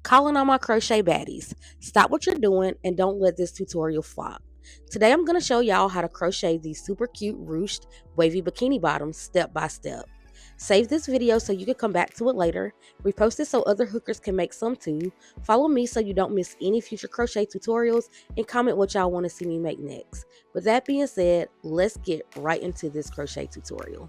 Calling all my crochet baddies. Stop what you're doing and don't let this tutorial flop. Today I'm going to show y'all how to crochet these super cute ruched wavy bikini bottoms step by step. Save this video so you can come back to it later, repost it so other hookers can make some too, follow me so you don't miss any future crochet tutorials, and comment what y'all want to see me make next. With that being said, let's get right into this crochet tutorial.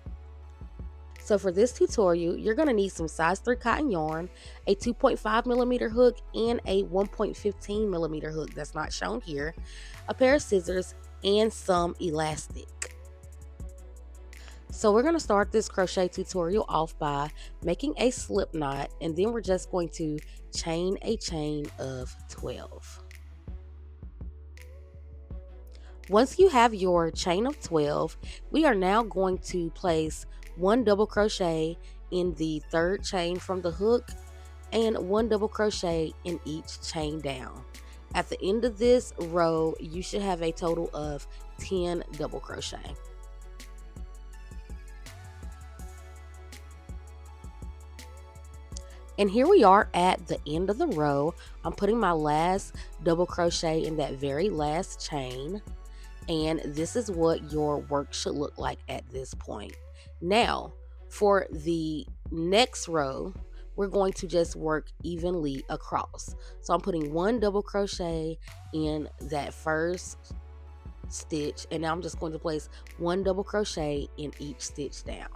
So for this tutorial, you're going to need some size 3 cotton yarn, a 2.5mm hook, and a 1.15mm hook that's not shown here, a pair of scissors, and some elastic. So we're going to start this crochet tutorial off by making a slip knot, and then we're just going to chain a chain of 12. Once you have your chain of 12, we are now going to place one double crochet in the third chain from the hook and one double crochet in each chain down. At the end of this row, you should have a total of 10 double crochet. And here we are at the end of the row. I'm putting my last double crochet in that very last chain. And this is what your work should look like at this point. Now, for the next row, we're going to just work evenly across. So I'm putting one double crochet in that first stitch, and now I'm just going to place one double crochet in each stitch down.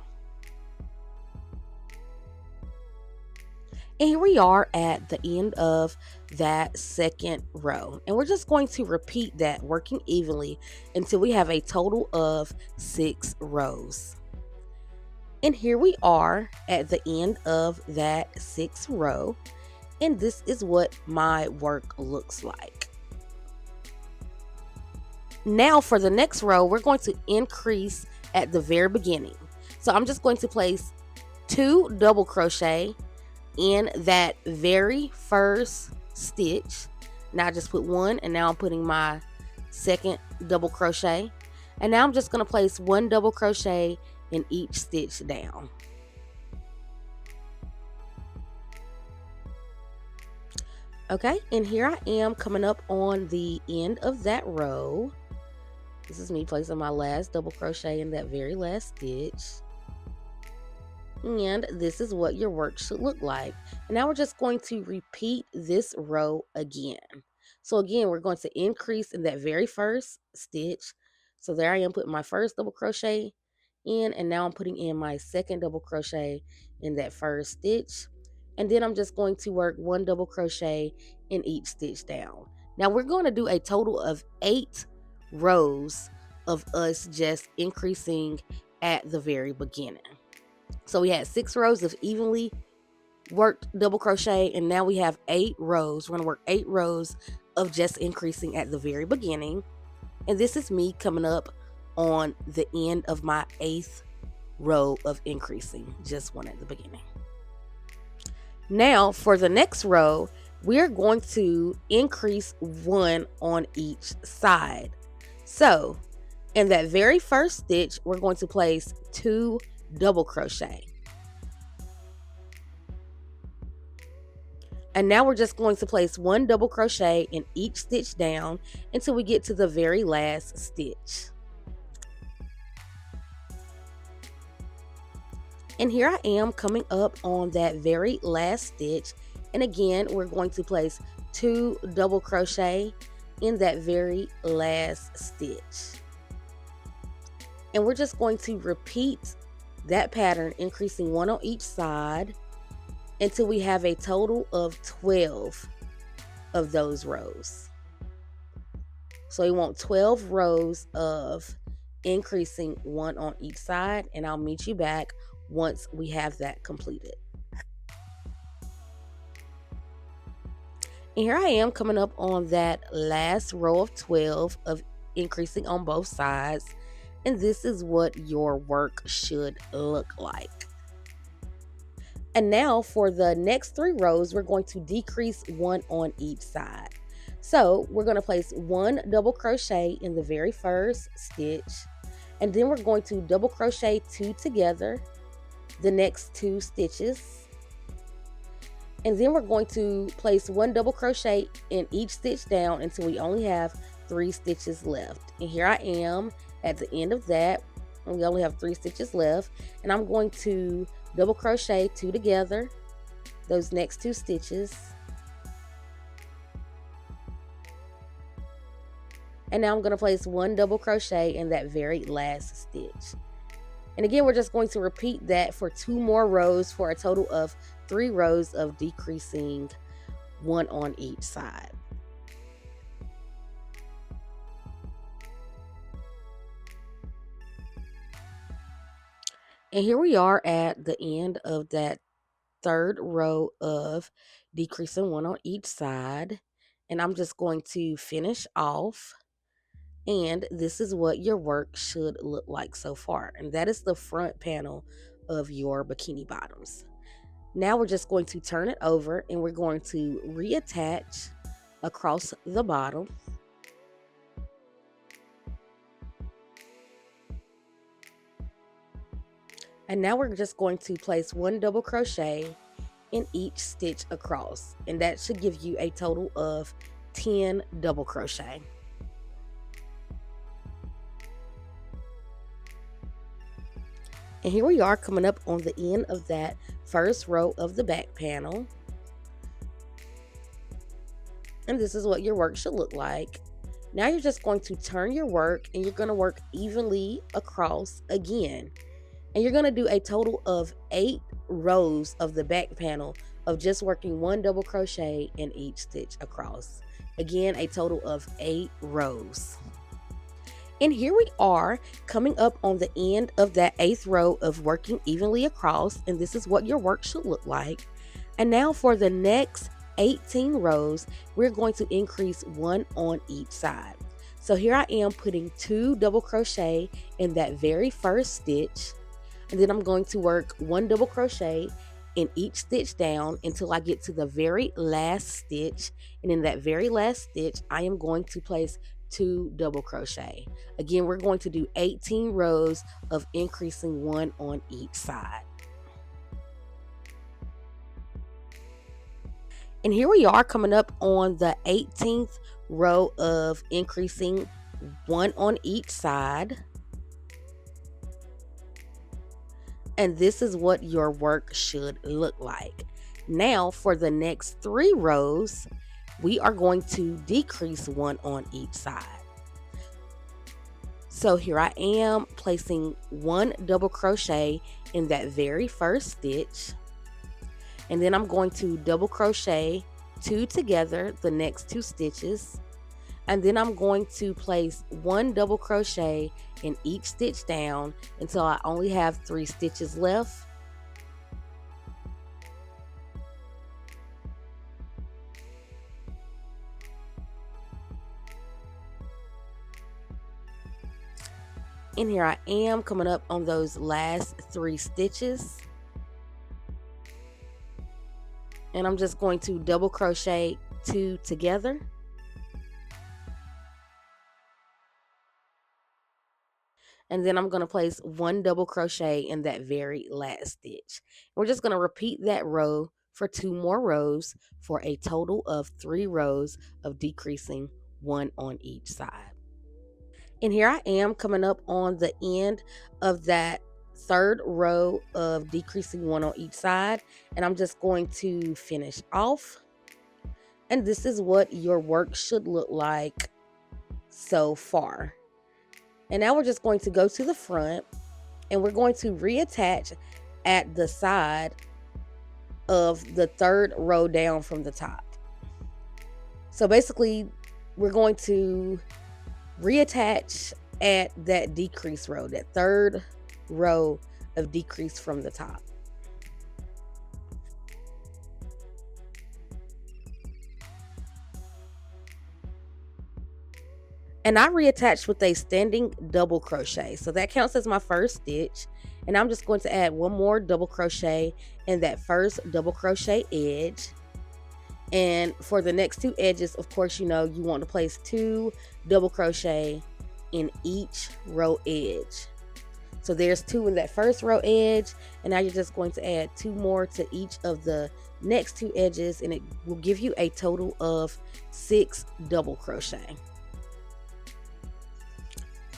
And here we are at the end of that second row. And we're just going to repeat that, working evenly until we have a total of 6 rows. And here we are at the end of that 6th row. And this is what my work looks like. Now for the next row, we're going to increase at the very beginning. So I'm just going to place 2 double crochet in that very first stitch. Now I just put one, and now I'm putting my second double crochet, and now I'm just going to place one double crochet in each stitch down. Okay, and here I am coming up on the end of that row. This is me placing my last double crochet in that very last stitch. And this is what your work should look like. And now we're just going to repeat this row again. So again, we're going to increase in that very first stitch. So there I am putting my first double crochet in, and now I'm putting in my second double crochet in that first stitch. And then I'm just going to work one double crochet in each stitch down. Now we're going to do a total of 8 rows of us just increasing at the very beginning. So we had 6 rows of evenly worked double crochet, and now we have 8 rows. We're going to work 8 rows of just increasing at the very beginning. And this is me coming up on the end of my 8th row of increasing, just one at the beginning. Now for the next row, we're going to increase 1 on each side. So in that very first stitch, we're going to place 2 double crochet. And now we're just going to place 1 double crochet in each stitch down until we get to the very last stitch. And here I am coming up on that very last stitch, and again we're going to place 2 double crochet in that very last stitch. And we're just going to repeat that pattern, increasing 1 on each side until we have a total of 12 of those rows. So we want 12 rows of increasing 1 on each side, and I'll meet you back once we have that completed. And here I am coming up on that last row of 12 of increasing on both sides. And this is what your work should look like. And now for the next 3 rows, we're going to decrease 1 on each side. So we're going to place 1 double crochet in the very first stitch, and then we're going to double crochet 2 together the next 2 stitches. And then we're going to place 1 double crochet in each stitch down until we only have 3 stitches left. And here I am at the end of that, and we only have 3 stitches left, and I'm going to double crochet 2 together, those next 2 stitches. And now I'm going to place 1 double crochet in that very last stitch. And again, we're just going to repeat that for 2 more rows for a total of 3 rows of decreasing 1 on each side. And here we are at the end of that 3rd row of decreasing 1 on each side. And I'm just going to finish off. And this is what your work should look like so far. And that is the front panel of your bikini bottoms. Now we're just going to turn it over and we're going to reattach across the bottom. And now we're just going to place 1 double crochet in each stitch across. And that should give you a total of 10 double crochet. And here we are coming up on the end of that first row of the back panel. And this is what your work should look like. Now you're just going to turn your work and you're going to work evenly across again. And you're going to do a total of 8 rows of the back panel of just working 1 double crochet in each stitch across. Again, a total of 8 rows. And here we are coming up on the end of that 8th row of working evenly across, and this is what your work should look like. And now for the next 18 rows, we're going to increase 1 on each side. So here I am putting 2 double crochet in that very first stitch, and then I'm going to work 1 double crochet in each stitch down until I get to the very last stitch. And in that very last stitch, I am going to place 2 double crochet. Again, we're going to do 18 rows of increasing 1 on each side. And here we are coming up on the 18th row of increasing 1 on each side. And this is what your work should look like. Now for the next 3 rows, we are going to decrease 1 on each side. So here I am placing 1 double crochet in that very first stitch. And then I'm going to double crochet 2 together, the next 2 stitches. And then I'm going to place 1 double crochet in each stitch down until I only have 3 stitches left. And here I am coming up on those last 3 stitches. And I'm just going to double crochet 2 together. And then I'm going to place 1 double crochet in that very last stitch. We're just going to repeat that row for 2 more rows for a total of 3 rows of decreasing 1 on each side. And here I am coming up on the end of that 3rd row of decreasing 1 on each side, and I'm just going to finish off. And this is what your work should look like so far. And now we're just going to go to the front and we're going to reattach at the side of the 3rd row down from the top. So basically, we're going to reattach at that decrease row, that 3rd row of decrease from the top. And I reattached with a standing double crochet, so that counts as my first stitch. And I'm just going to add 1 more double crochet in that first double crochet edge. And for the next 2 edges, of course, you know you want to place 2 double crochet in each row edge. So there's 2 in that first row edge, and now you're just going to add 2 more to each of the next 2 edges, and it will give you a total of 6 double crochet.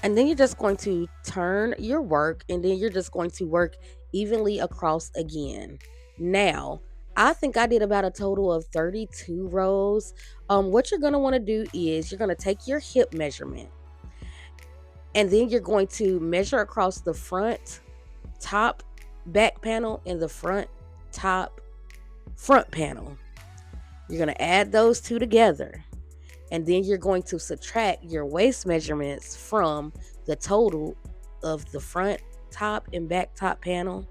And then you're just going to turn your work, and then you're just going to work evenly across again. Now, I think I did about a total of 32 rows. What you're going to want to do is you're going to take your hip measurement, and then you're going to measure across the front, top, back panel, and the front, top, front panel. You're going to add those 2 together, and then you're going to subtract your waist measurements from the total of the front, top, and back top panel.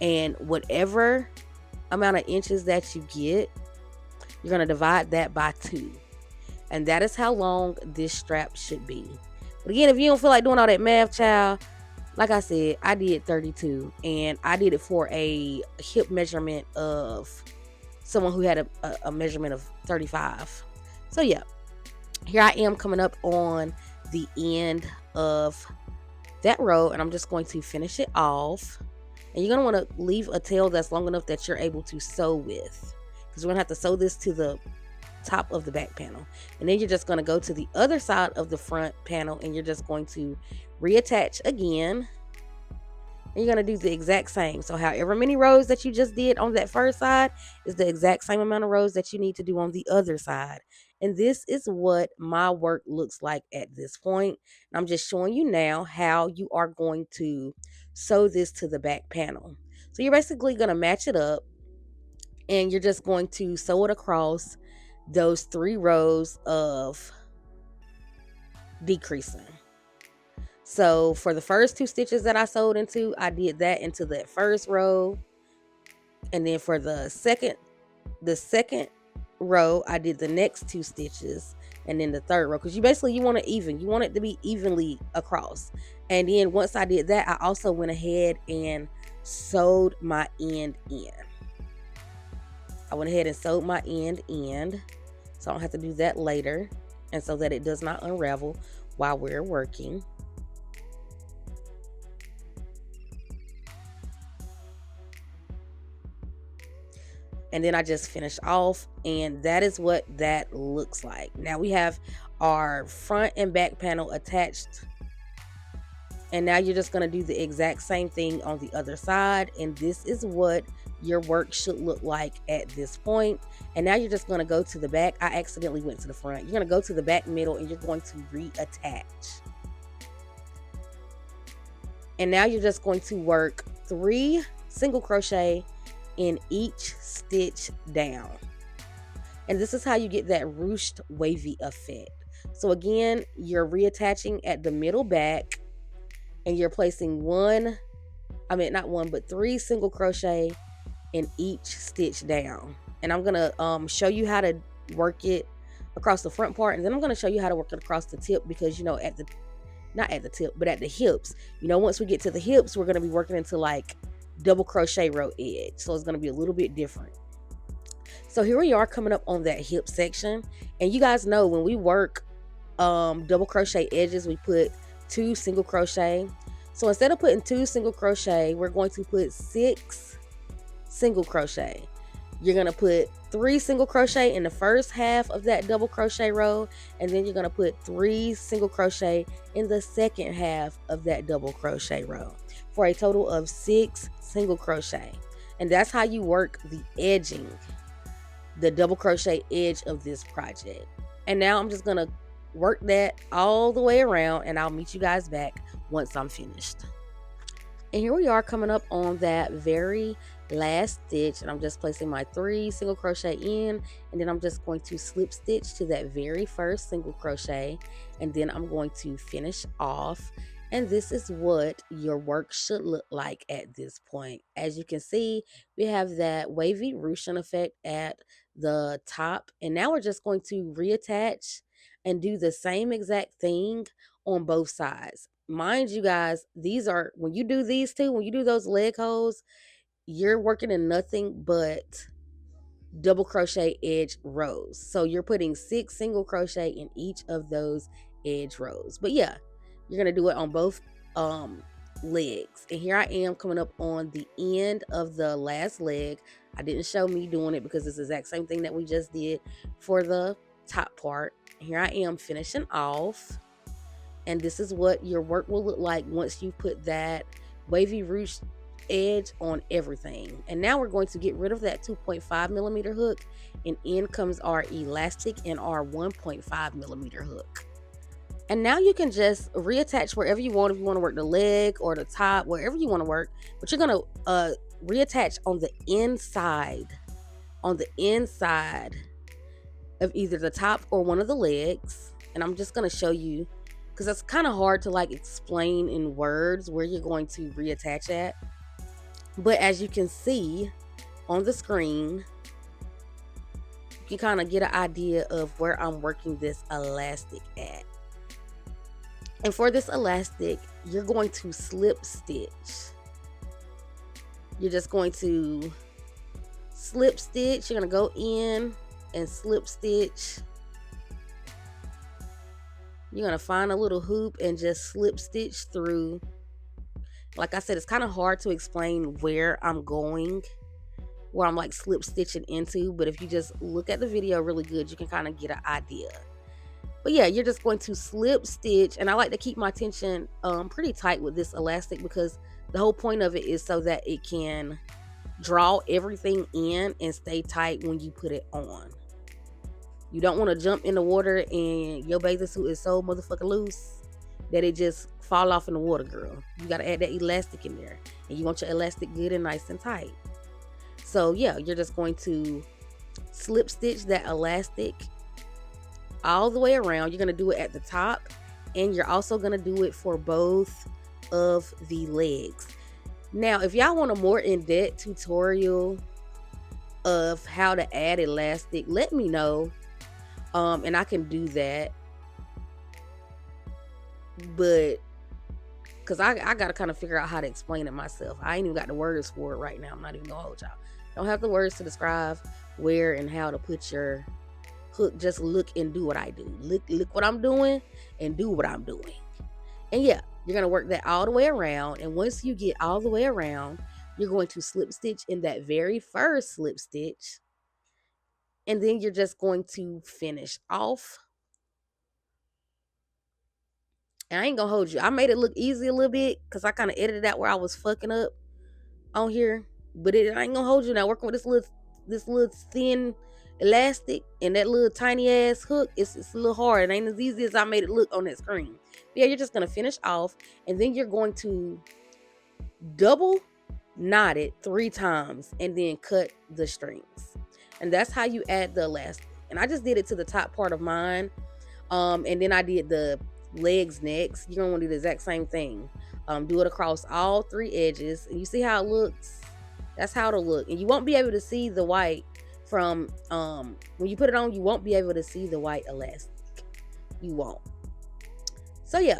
And whatever amount of inches that you get, you're going to divide that by 2. And that is how long this strap should be. But again, if you don't feel like doing all that math, child, like I said, I did 32, and I did it for a hip measurement of someone who had a measurement of 35. So yeah, here I am coming up on the end of that row, and I'm just going to finish it off. And you're going to want to leave a tail that's long enough that you're able to sew with, because we're going to have to sew this to the top of the back panel. And then you're just going to go to the other side of the front panel, and you're just going to reattach again. And you're going to do the exact same. So however many rows that you just did on that first side is the exact same amount of rows that you need to do on the other side. And this is what my work looks like at this point. And I'm just showing you now how you are going to sew this to the back panel. So you're basically going to match it up, and you're just going to sew it across those 3 rows of decreasing. So for the first 2 stitches that I sewed into, I did that into that first row. And then for the second row, I did the next 2 stitches, and then the third row, because you want it to be evenly across. And then once I did that, I also went ahead and sewed my end in. I went ahead and sewed my end in, so I don't have to do that later, and so that it does not unravel while we're working. And then I just finished off, and that is what that looks like. Now we have our front and back panel attached, and now you're just going to do the exact same thing on the other side, and this is what your work should look like at this point. And now you're just going to go to the back. I accidentally went to the front. You're going to go to the back middle, and you're going to reattach. And now you're just going to work 3 single crochet in each stitch down. And this is how you get that ruched wavy effect. So again, you're reattaching at the middle back, and you're placing 3 single crochet in each stitch down. And I'm gonna show you how to work it across the front part, and then I'm gonna show you how to work it across the tip, because at the hips, once we get to the hips, we're gonna be working into like double crochet row edge, so it's going to be a little bit different. So here we are coming up on that hip section, and you guys know when we work double crochet edges, we put 2 single crochet. So instead of putting 2 single crochet, we're going to put 6 single crochet. You're going to put 3 single crochet in the first half of that double crochet row, and then you're going to put 3 single crochet in the second half of that double crochet row, for a total of 6 single crochet. And that's how you work the edging, the double crochet edge of this project. And now I'm just gonna work that all the way around, and I'll meet you guys back once I'm finished. And here we are coming up on that very last stitch, and I'm just placing my 3 single crochet in, and then I'm just going to slip stitch to that very first single crochet, and then I'm going to finish off. And this is what your work should look like at this point. As you can see, we have that wavy ruching effect at the top, and now we're just going to reattach and do the same exact thing on both sides. Mind you guys, when you do those leg holes, you're working in nothing but double crochet edge rows. So you're putting 6 single crochet in each of those edge rows. But yeah, you're going to do it on both legs. And here I am coming up on the end of the last leg. I didn't show me doing it because it's the exact same thing that we just did for the top part. Here I am finishing off. And this is what your work will look like once you put that wavy ruched edge on everything. And now we're going to get rid of that 2.5 millimeter hook, and in comes our elastic and our 1.5 millimeter hook. And now you can just reattach wherever you want. If you want to work the leg or the top, wherever you want to work, but you're going to reattach on the inside of either the top or one of the legs. And I'm just going to show you, because that's kind of hard to like explain in words where you're going to reattach at. But as you can see on the screen, you can kind of get an idea of where I'm working this elastic at. And for this elastic, you're going to slip stitch. You're just going to slip stitch. You're going to go in and slip stitch. You're going to find a little hoop and just slip stitch through. Like I said, it's kind of hard to explain where I'm going, where I'm like slip stitching into. But if you just look at the video really good, you can kind of get an idea. But yeah, you're just going to slip stitch. And I like to keep my tension pretty tight with this elastic, because the whole point of it is so that it can draw everything in and stay tight when you put it on. You don't want to jump in the water and your bathing suit is so motherfucking loose that it just fall off in the water, girl. You got to add that elastic in there. And you want your elastic good and nice and tight. So yeah, you're just going to slip stitch that elastic all the way around. You're going to do it at the top, and you're also going to do it for both of the legs. Now, if y'all want a more in-depth tutorial of how to add elastic, let me know. And I can do that. But because I got to kind of figure out how to explain it myself. I ain't even got the words for it right now. I'm not even gonna hold y'all. Don't have the words to describe where and how to put your hook. Just look and do what I do. Look what I'm doing and do what I'm doing. And yeah, you're gonna work that all the way around. And once you get all the way around, you're going to slip stitch in that very first slip stitch. And then you're just going to finish off. And I ain't gonna hold you. I made it look easy a little bit because I kind of edited out where I was fucking up on here. But I ain't gonna hold you now. Working with this little thin elastic and that little tiny ass hook, it's a little hard. It ain't as easy as I made it look on that screen. But yeah, you're just gonna finish off, and then you're going to double knot it 3 times and then cut the strings. And that's how you add the elastic. And I just did it to the top part of mine. And then I did the legs next. You're gonna want to do the exact same thing. Do it across all 3 edges, and you see how it looks. That's how it'll look. And you won't be able to see the white from when you put it on. You won't be able to see the white elastic. You won't. So yeah,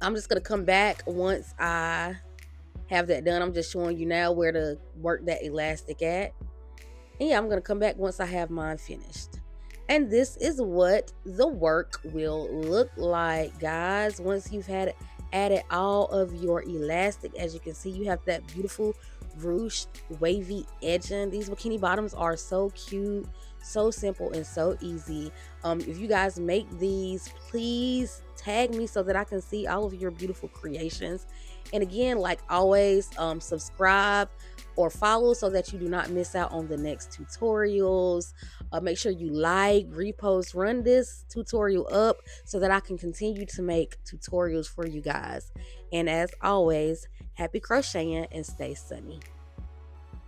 I'm just gonna come back once I have that done. I'm just showing you now where to work that elastic at. And yeah, I'm gonna come back once I have mine finished. And this is what the work will look like, guys, once you've had added all of your elastic. As you can see, you have that beautiful ruched wavy edging. These bikini bottoms are so cute, so simple, and so easy. If you guys make these, please tag me so that I can see all of your beautiful creations. And again, like always, subscribe or follow so that you do not miss out on the next tutorials. Make sure you like, repost, run this tutorial up so that I can continue to make tutorials for you guys. And as always, happy crocheting and stay sunny.